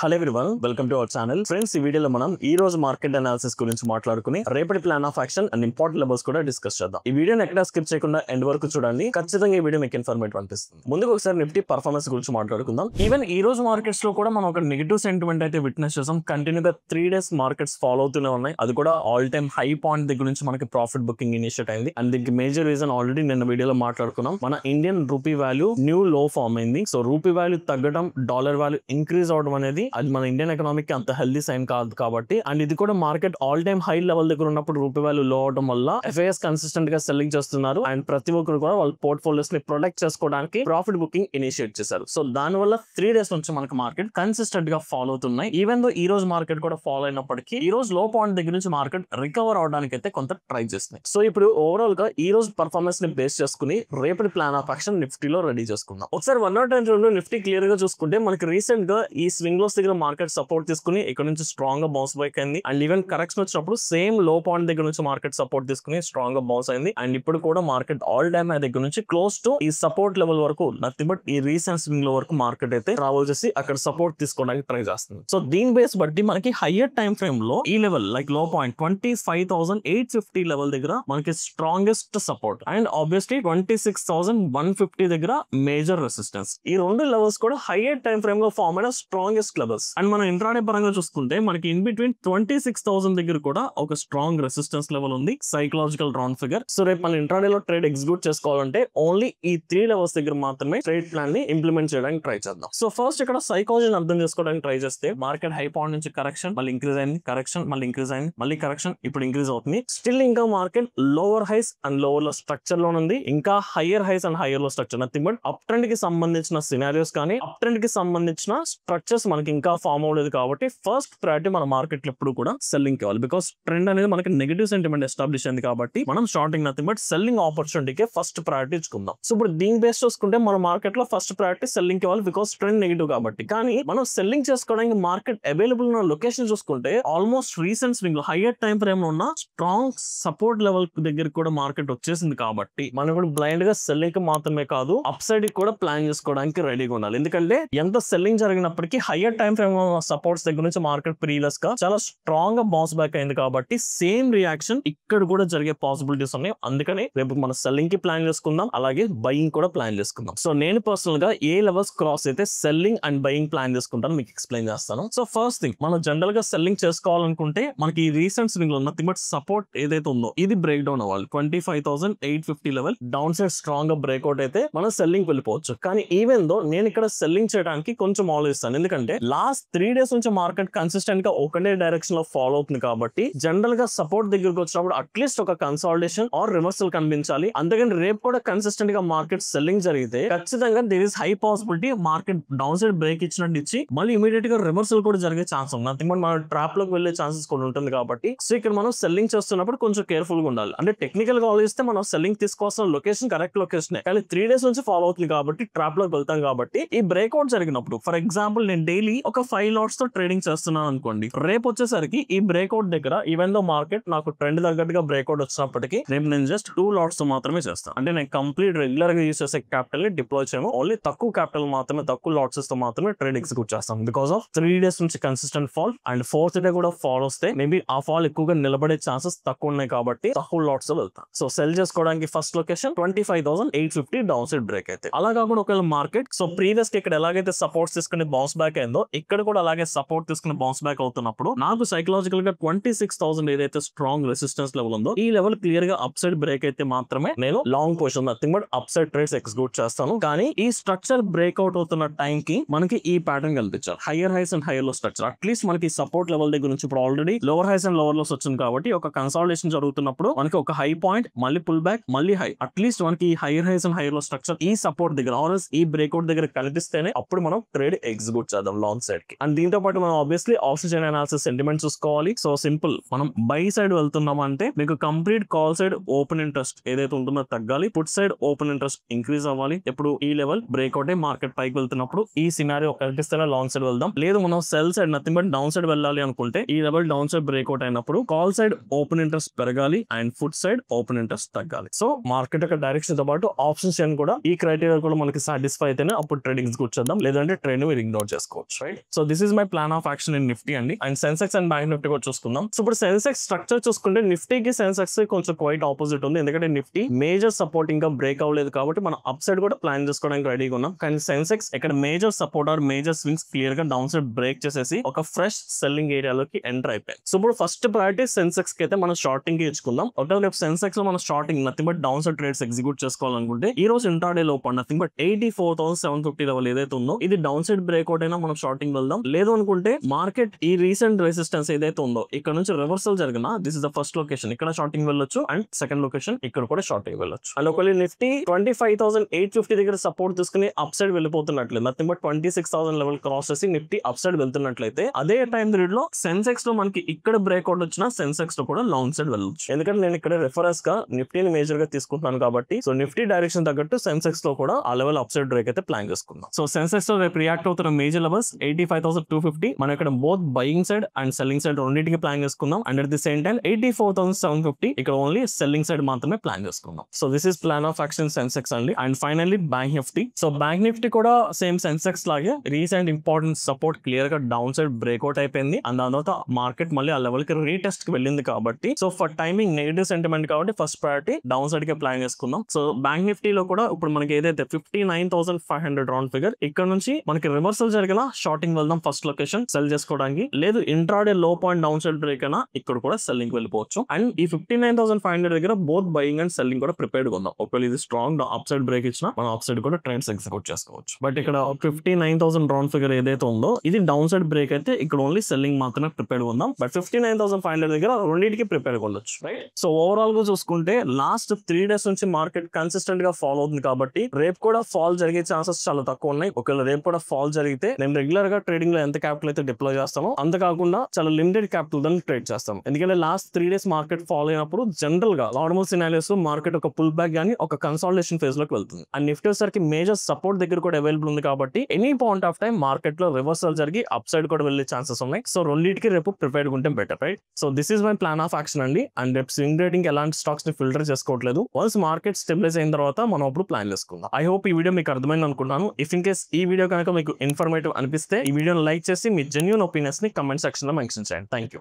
Hello everyone, welcome to our channel. Friends, ఈ వీడియోలో మనం ఈ రోజు మార్కెట్ అనాలిసిస్ గురించి మాట్లాడుకుని రేపటి plan of action and important levels కూడా డిస్కస్ చేద్దాం. ఈ వీడియోని ఎక్కడ స్కిప్ చేయకుండా ఎండ్ వరకు చూడండి. ఖచ్చితంగా ఈ వీడియో మీకు ఇన్ఫర్మేటివ్ అనిపిస్తుంది. ముందుగా ఒకసారి నిఫ్టీ పర్ఫార్మెన్స్ గురించి మాట్లాడుకుందాం. ఈవెన్ ఈ రోజు మార్కెట్స్ లో కూడా మనం ఒక నెగిటివ్ సెంటిమెంట్ అయితే విట్నెస్ చేసాం. కంటిన్యూగా 3 days మార్కెట్స్ ఫాలో అవుతూనే ఉన్నాయి. అది కూడా ఆల్ టైమ్ హై పాయింట్ దగ్గర నుంచి మనకి ప్రాఫిట్ బుకింగ్ ఇనిషియేట్ అయింది. అండ్ దీనికి మేజర్ రీజన్ ఆల్రెడీ నిన్న వీడియోలో మాట్లాడుకున్నాం. మన ఇండియన్ రూపీ వాల్యూ న్యూ లో ఫామ్ అయింది. సో రూపీ వాల్యూ తగ్గడం, డాలర్ వాల్యూ ఇంక్రీజ్ అవడం అనేది అది మన ఇండియన్ ఎకనామిక్ అంత హెల్దీ సైన్ కాదు కాబట్టి, అండ్ ఇది కూడా market all time high level దగ్గర ఉన్నప్పుడు రూపీ వాల్యూ లో అవడం వల్ల ఎఫ్ఐఎస్ కన్సిస్టెంట్ గా సెల్లింగ్ చేస్తున్నారు. అండ్ ప్రతి ఒక్కరు కూడా వాళ్ళ పోర్ట్ఫోలియోస్ ని ప్రొటెక్ట్ చేసుకోవడానికి ప్రాఫిట్ బుకింగ్ ఇనిషియేట్ చేశారు. సో దాని వల్ల 3 days నుంచి మనకి మార్కెట్ కన్సిస్టెంట్ గా ఫాలో అవుతున్నాయి. ఈవెన్ దో ఈ రోజు మార్కెట్ కూడా ఫాలో అయినప్పటికీ ఈ రోజు లో పాయింట్ దగ్గర నుంచి మార్కెట్ రికవర్ అవడానికి అయితే కొంత ట్రై చేస్తున్నాయి. సో ఇప్పుడు ఓవరాల్ గా ఈ రోజు పర్ఫార్మెన్స్ ని బేస్ చేసుకుని రేపటి ప్లాన్ ఆఫ్ యాక్షన్ నిఫ్టీలో రెడీ చేసుకుందాం. ఒకసారి 110 నిఫ్టీ క్లియర్ గా చూసుకుంటే మనకి రీసెంట్ గా ఈ స్వింగ్ లోస్ దగ్గర మార్కెట్ సపోర్ట్ తీసుకుని ఇక్కడ నుంచి స్ట్రాంగ్ గా బౌన్స్ బ్యాక్ అయింది. అండ్ ఈవెన్ కరెక్షన్ వచ్చినప్పుడు సేమ్ లో పాయింట్ దగ్గర నుంచి మార్కెట్ సపోర్ట్ తీసుకుని స్ట్రాంగ్ గా బౌన్స్ అయింది. అండ్ ఇప్పుడు కూడా మార్కెట్ ఆల్ టైమ్ హై దగ్గర నుంచి క్లోజ్ టు ఈ సపోర్ట్ లెవెల్ వరకు నథింగ్ బట్ ఈ రీసెంట్ స్వింగ్ లో వరకు మార్కెట్ అయితే ట్రావెల్ చేసి అక్కడ సపోర్ట్ తీసుకోవడానికి ట్రై చేస్తుంది. సో దీని బేస్ బట్టి మనకి హయ్యర్ టైం ఫ్రేమ్ లో ఈ లెవెల్ లైక్ లో పాయింట్ 25,850 లెవెల్ దగ్గర మనకి స్ట్రాంగెస్ట్ సపోర్ట్ అండ్ ఆబ్వియస్లీ 26,150 దగ్గర మేజర్ రెసిస్టెన్స్. ఈ రెండు లెవెల్స్ కూడా హయ్యర్ టైం ఫ్రేమ్ లో ఫామ్ అయిన స్ట్రాంగెస్ట్ లెవెల్స్. అండ్ మనం ఇంట్రాడే పరంగా చూసుకుంటే మనకి ఇన్ బిట్వీన్ 26,000 దగ్గర కూడా ఒక స్ట్రాంగ్ రెసిస్టెన్స్ లెవెల్ ఉంది, సైకలాజికల్ రౌండ్ ఫిగర్. సో రేపు మన ఇంట్రాడే లో ట్రేడ్ ఎగ్జిక్యూట్ చేసుకోవాలంటే ఓన్లీ ఈ 3 levels దగ్గర మాత్రమే ట్రేడ్ ప్లాన్ ని ఇంప్లిమెంట్ చేయడానికి ట్రై చేద్దాం. సో ఫస్ట్ ఇక్కడ సైకాలజీని అర్థం చేసుకోవడానికి ట్రై చేస్తే మార్కెట్ హై పాయింట్ నుంచి కరెక్షన్, మళ్ళీ ఇంక్రీజ్ అయింది, కరెక్షన్, మళ్ళీ ఇంక్రీజ్ అయింది, మళ్ళీ కరెక్షన్, ఇప్పుడు ఇంక్రీజ్ అవుతుంది. స్టిల్ ఇంకా market lower highs and lower low structure లో ఉంది. ఇంకా higher highs and higher low structure nothing but up trend కి సంబంధించిన సినారియోస్ కానీ అప్ ట్రెండ్ కి సంబంధించిన స్ట్రక్చర్స్ మనకి ఇంకా ఫామ్ అవ్వలేదు. కాబట్టి ఫస్ట్ ప్రయారిటీ మన మార్కెట్ లో ఎప్పుడు కూడా సెల్లింగ్ కావాలి. బికాస్ ట్రెండ్ అనేది మనకి నెగిటివ్ సెంటిమెంట్ ఎస్టాబ్లిష్ అయింది కాబట్టి మనం షార్టింగ్ నథింగ్ బట్ సెల్లింగ్ ఆపర్చునిటీకే ఫస్ట్ ప్రయారిటీ ఇచ్చుకుందాం. సో ఇప్పుడు దీని బేస్ చూసుకుంటే మన మార్కెట్ లో ఫస్ట్ ప్రయారిటీ సెల్లింగ్ కావాలి బికాస్ ట్రెండ్ నెగిటివ్ కాబట్టి. కానీ మనం సెల్లింగ్ చేసుకోవడానికి మార్కెట్ అవైలబుల్ ఉన్న లొకేషన్ చూసుకుంటే ఆల్మోస్ట్ రీసెంట్ స్వింగ్ లో హయ్యర్ టైం ఫ్రేమ్ లో ఉన్న స్ట్రాంగ్ సపోర్ట్ లెవెల్ దగ్గర కూడా మార్కెట్ వచ్చేసింది కాబట్టి మనం కూడా బ్లైండ్ గా సెల్లింగ్ మాత్రమే కాదు అప్ సైడ్ కూడా ప్లాన్ చేసుకోవడానికి రెడీగా ఉండాలి. ఎందుకంటే ఎంత సెల్లింగ్ జరిగినప్పటికీ హయ్యర్ టైం ఫ్రేమ్ సపోర్ట్స్ దగ్గర నుంచి మార్కెట్ ప్రీవియస్ గా చాలా స్ట్రాంగ్ గా బౌన్స్ బ్యాక్ అయింది కాబట్టి సేమ్ రియాక్షన్ ఇక్కడ కూడా జరిగే పాసిబిలిటీస్ ఉన్నాయి. అందుకని రేపు మన సెల్లింగ్ కి ప్లాన్ చేసుకుందాం, అలాగే బయింగ్ కూడా ప్లాన్ చేసుకుందాం. సో నేను పర్సనల్ గా ఏ లెవెల్స్ క్రాస్ అయితే సెల్లింగ్ అండ్ బయింగ్ ప్లాన్ చేసుకుంటాను మీకు ఎక్స్ప్లెయిన్ చేస్తాను. సో ఫస్ట్ థింగ్, మనం జనరల్ గా సెల్లింగ్ చేసుకోవాలనుకుంటే మనకి ఈ రీసెంట్ స్వింగ్ లో నథింగ్ బట్ సపోర్ట్ ఏదైతే ఉందో ఇది బ్రేక్ డౌన్ అవ్వాలి. 25,850 లెవెల్ డౌన్ సైడ్ స్ట్రాంగ్ గా బ్రేక్అవుట్ అయితే మనం సెల్లింగ్ వెళ్ళిపోవచ్చు. కానీ ఈవెన్ దో నేను ఇక్కడ సెల్లింగ్ చేయడానికి కొంచెం ఆలోచిస్తాను. ఎందుకంటే లాస్ట్ 3 days నుంచి మార్కెట్ కన్సిస్టెంట్ గా ఒకటే డైరెక్షన్ లో ఫాలో అవుతుంది కాబట్టి జనరల్ గా సపోర్ట్ దగ్గరకు వచ్చినప్పుడు అట్లీస్ట్ ఒక కన్సాలిడేషన్ ఆర్ రివర్సల్ కనిపించాలి. అంతేగాని రేపు కూడా కన్సిస్టెంట్ గా మార్కెట్ సెల్లింగ్ జరిగితే ఖచ్చితంగా there is high possibility market down side break ఇచ్చినట్టు ఇచ్చి మళ్ళీ ఇమీడియట్ గా రివర్సల్ కూడా జరిగే ఛాన్స్ ఉంది. నథింగ్ బట్ మన ట్రాప్ లోకి వెళ్లే ఛాన్సెస్ కూడా ఉంటుంది కాబట్టి సో ఇక్కడ మనం సెల్లింగ్ చేస్తున్నప్పుడు కొంచెం కేర్ఫుల్ గా ఉండాలి. అంటే టెక్నికల్ గా ఆలోచిస్తే మనం సెల్లింగ్ తీసుకోవాల్సిన లొకేషన్ కరెక్ట్ లొకేషన్, కానీ 3 days నుంచి ఫాలో అవుతుంది కాబట్టి ట్రాప్ లోకి వెళ్తాం కాబట్టి ఈ బ్రేక్అవుట్ జరిగినప్పుడు ఫర్ ఎగ్జాంపుల్ నేను డైలీ ఒక 5 lots తో ట్రేడింగ్ చేస్తున్నాను అనుకోండి. రేపు వచ్చేసరికి ఈ బ్రేక్అవుట్ దగ్గర ఈవెన్ దో మార్కెట్ నాకు ట్రెండ్ తగ్గట్టుగా బ్రేక్అవుట్ వచ్చినప్పటికీ రేపు నేను జస్ట్ 2 lots తో మాత్రమే చేస్తాను. అంటే నేను కంప్లీట్ రెగ్యులర్ గా యూస్ చేసే క్యాపిటల్ ని డిప్లాయ్ చేయము, ఓన్లీ తక్కువ క్యాపిటల్ మాత్రమే తక్కువ లాట్సెస్ తో మాత్రమే ట్రేడ్ ఎగ్జిక్యూట్ చేస్తాను. బికాస్ ఆఫ్ 3 days నుంచి consistent fall and 4th day కూడా ఫాల్ వస్తే మేబీ ఆ ఫాల్ ఎక్కువగా నిలబడే ఛాన్సెస్ తక్కువ ఉన్నాయి కాబట్టి తక్కువ లాట్స్ లో వెళ్తాను. సో సెల్ చేసుకోవడానికి first location 25,850 down side break అయితే. అలా కాకుండా ఒకవేళ మార్కెట్ సో ప్రీవియస్ కి ఇక్కడ ఎలాగైతే సపోర్ట్స్ తీసుకుని బౌన్స్ బ్యాక్ అయిందో ఇక్కడ కూడా అలాగే సపోర్ట్ తీసుకుని బౌన్స్ బ్యాక్ అవుతున్నప్పుడు నాకు సైకలాజికల్ గా 26,000 ఏదైతే స్ట్రాంగ్ రెసిస్టెన్స్ లెవెల్ ఉందో ఈ లెవెల్ క్లియర్ గా అప్ సైడ్ బ్రేక్ అయితే మాత్రమే నేను long position nothing but up side trades execute చేస్తాను. కానీ ఈ స్ట్రక్చర్ బ్రేక్అవుట్ అవుతున్న టైం కి మనకి ఈ ప్యాటర్న్ కనిపించాలి. Higher highs and higher low structure at least మనకి సపోర్ట్ లెవెల్ దగ్గర నుంచి ఇప్పుడు already lower highs and lower lows వచ్చింది కాబట్టి ఒక కన్సాలిడేషన్ జరుగుతున్నప్పుడు మనకి ఒక హై పాయింట్ మళ్ళీ పుల్ బ్యాక్ మళ్ళీ హై అట్లీస్ట్ మనకి higher highs and higher low structure ఈ సపోర్ట్ దగ్గర ఆర్ఎస్ ఈ బ్రేక్అవుట్ దగ్గర కనిపిస్తేనే అప్పుడు మనం ట్రేడ్ ఎగ్జిక్యూట్ చేద్దాం లాంగ్ సైడ్ కి. అండ్ దీంతో పాటు మనం ఆబ్వియస్లీ ఆక్సిజన్ అనాలిసిస్ సెంటిమెంట్ చూసుకోవాలి. సో సింపుల్, మనం బై సైడ్ వెళ్తున్నాం అంటే మీకు complete call side open interest ఏదైతే ఉంటుందో తగ్గాలి, put side open interest increase అవ్వాలి. ఎప్పుడు ఈ లెవెల్ బ్రేక్అవుట్ మార్కెట్ పైకి వెళ్తున్నప్పుడు ఈ సినారియో కనిపిస్తేనే లాంగ్ సైడ్ వెళ్దాం. లేదు మనం cell side nothing but down side వెళ్ళాలి అనుకుంటే ఈ లెవెల్ డౌన్ సైడ్ బ్రేక్అవుట్ అయినప్పుడు కాల్ సైడ్ ఓపెన్ ఇంట్రెస్ట్ పెరగాలి and foot side open interest తగ్గాలి. సో మార్కెట్ యొక్క డైరెక్షన్ తో పాటు ఆప్షన్స్ కూడా ఈ క్రైటీరియా కూడా మనకి సాటిస్ఫై అయితేనే అప్పుడు ట్రేడ్ ఎగ్జిక్యూట్ చేద్దాం, లేదంటే ట్రేడ్ మీరు ఇగ్నోర్ చేసుకోవచ్చు. Right. So this is my plan of action in Nifty అండి. And Sensex and bank Nifty కూడా చూసుకుందాం. సో ఇప్పుడు సెన్సెక్స్ స్ట్రక్చర్ చూసుకుంటే నిఫ్టీకి సెన్సెక్స్ కొంచెం క్వైట్ ఆపోజిట్ ఉంది. ఎందుకంటే నిఫ్టీ మేజర్ సపోర్ట్ ఇంకా బ్రేక్ అవ్వలేదు కాబట్టి మనం అప్ సైడ్ కూడా ప్లాన్ చేసుకోవడానికి రెడీగా ఉన్నాం. కానీ సెన్సెక్స్ ఇక్కడ major support or major swings clear గా డౌన్ సైడ్ బ్రేక్ చేసేసి ఒక ఫ్రెష్ సెల్లింగ్ ఏరియాలోకి ఎంటర్ అయిపోయాయి. సో ఇప్పుడు ఫస్ట్ ప్రయారిటీ సెన్సెక్స్ కి అయితే మనం షార్టింగ్ కి ఇచ్చుకుందాం. ఒకవేళ రేపు సెన్సెక్స్ లో మనం shorting nothing but down side trades execute చేసుకోవాలనుకుంటే ఈ రోజు ఇంట్రాడే లో నథింగ్ బట్ 84,750 లెవెల్ ఏదైతే ఉందో ఇది డౌన్ సైడ్ బ్రేక్అవుట్ అయినా మనం షార్టింగ్ వెళ్దాం. లేదు అనుకుంటే మార్కెట్ ఈ రీసెంట్ రెసిస్టెన్స్ ఏదైతే ఉందో ఇక్కడ నుంచి రివర్సల్ జరిగిన this is the first location, ఇక్కడ షార్టింగ్ వెళ్ళొచ్చు. అండ్ సెకండ్ లొకేషన్ ఇక్కడ కూడా షార్టింగ్ వెళ్ళొచ్చు. అండ్ ఒకవేళ నిఫ్టీ 25,850 దగ్గర సపోర్ట్ తీసుకుని అప్ సైడ్ వెళ్ళిపోతున్నట్లయితే నథింగ్ బట్ 26,000 లెవెల్ క్రాస్ చేసి నిఫ్టీ అప్ సైడ్ వెళ్తున్నట్లయితే అదే టైం పీరియడ్ లో సెన్సెక్స్ లో మనకి ఇక్కడ బ్రేక్అవుట్ వచ్చినా సెన్సెక్స్ లో కూడా లాంగ్ సైడ్ వెళ్ళొచ్చు. ఎందుకంటే నేను ఇక్కడ రెఫరెన్స్ గా నిఫ్టీని మేజర్ గా తీసుకుంటున్నాను కాబట్టి సో నిఫ్టీ డైరెక్షన్ తగ్గట్టు సెన్సెక్స్ లో కూడా ఆ లెవెల్ అప్ సైడ్ బ్రేక్ అయితే ప్లాన్ చేసుకుందాం. సో సెన్సెక్స్ లో రేపు రియాక్ట్ అవుతున్న మేజర్ లెవెల్స్ 85,250. మనం ఇక్కడ both buying side and selling side రెండింటికి ప్లాన్ చేసుకుందాం. And at the same time 84,750 ఇక్కడ ఓన్లీ సెల్లింగ్ సైడ్ మాత్రమే ప్లాన్ చేసుకుందాం. So this is plan of action Sensex అండి. And finally bank Nifty. So bank Nifty కూడా same Sensex లాగే recent important support clear గా down side breakout అయిపోయింది. And దాని తర్వాత మార్కెట్ మళ్ళీ ఆ లెవెల్ కి రీటెస్ట్ కి వెళ్ళింది కాబట్టి so for timing negative sentiment కాబట్టి ఫస్ట్ ప్రయారిటీ డౌన్ సైడ్ కే ప్లాన్ చేసుకుందాం. సో బ్యాంక్ నిఫ్టీలో కూడా ఇప్పుడు మనకి ఏదైతే 59,500 రౌండ్ ఫిగర్ ఇక్కడ నుంచి మనకి రివర్సల్ జరిగిన షార్టింగ్ వెళ్దాం ఫస్ట్ లొకేషన్ సెల్ చేసుకోవడానికి. లేదు ఇంట్రాడే లో పాయింట్ డౌన్ సైడ్ బ్రేక్ అయినా ఇక్కడ కూడా సెల్లింగ్ వెళ్ళిపోవచ్చు. అండ్ ఈ 59,500 దగ్గర బోత్ బయింగ్ అండ్ సెల్లింగ్ కూడా ప్రిపేర్డ్ ఉందాం. ఒకవేళ ఇది స్ట్రాంగ్ అప్ సైడ్ బ్రేక్ ఇచ్చినా మనం అప్ సైడ్ కూడా ట్రెండ్స్ ఎగ్జిక్యూట్ చేసుకోవచ్చు. బట్ ఇక్కడ 59,000 రౌండ్ ఫిగర్ ఏదైతే ఉందో ఇది డౌన్ సైడ్ బ్రేక్ అయితే ఇక్కడ ఓన్లీ సెల్లింగ్ మాత్రమే ప్రిపేర్డ్ ఉందాం. బట్ 59,500 దగ్గర రెండింటికి ప్రిపేర్ ఉండొచ్చు. రైట్. సో ఓవరాల్ గా చూసుకుంటే లాస్ట్ 3 days నుంచి మార్కెట్ కన్సిస్టెంట్ గా ఫాలో అవుతుంది కాబట్టి రేపు కూడా ఫాల్ జరిగే ఛాన్సెస్ చాలా తక్కువ ఉన్నాయి. ఒకవేళ రేపు కూడా ఫాల్ జరిగితే నేను రెగ్యులర్ గా ట్రేడింగ్ లో ఎంత క్యాపిటల్ అయితే డిప్లాయ్ చేస్తామో అంత కాకుండా చాలా లిమిటెడ్ క్యాపిటల్ దాన్ని ట్రేడ్ చేస్తాం. ఎందుకంటే లాస్ట్ 3 days మార్కెట్ ఫాలో అయినప్పుడు జనరల్ గా నార్మల్ సినారియోస్ మార్కెట్ ఒక పుల్ బ్యాక్ గానీ ఒక కన్సాలిడేషన్ ఫేజ్ లోకి వెళ్తుంది. అండ్ నిఫ్టీ వచ్చేసరికి మేజర్ సపోర్ట్ దగ్గర కూడా అవైలబుల్ ఉంది కాబట్టి any point of time market లో రివర్సల్ జరిగి అప్ సైడ్ కూడా వెళ్లే ఛాన్సెస్ ఉన్నాయి. సో రెండింటికి రేపు ప్రిపేర్ ఉంటే better. Right. So this is my plan of action అండి. అండ్ రేపు స్వింగ్ ట్రేడింగ్ ఎలాంటి స్టాక్స్ ని ఫిల్టర్ చేసుకోవట్లేదు. వన్స్ మార్కెట్ స్టెబిలైజ్ అయిన తర్వాత మనం అప్పుడు ప్లాన్ చేసుకుందాం. ఐ హోప్ ఈ వీడియో మీకు అర్థమైంది అనుకుంటున్నాను. ఇఫ్ ఇన్ కేస్ ఈ వీడియో కనుక మీకు ఇన్ఫర్మేటివ్ అనిపిస్తే ఈ వీడియోని లైక్ చేసి మీ జెన్యూన్ ఒపీనియన్స్ ని కమెంట్ సెక్షన్ లో మెన్షన్ చేయండి. Thank you.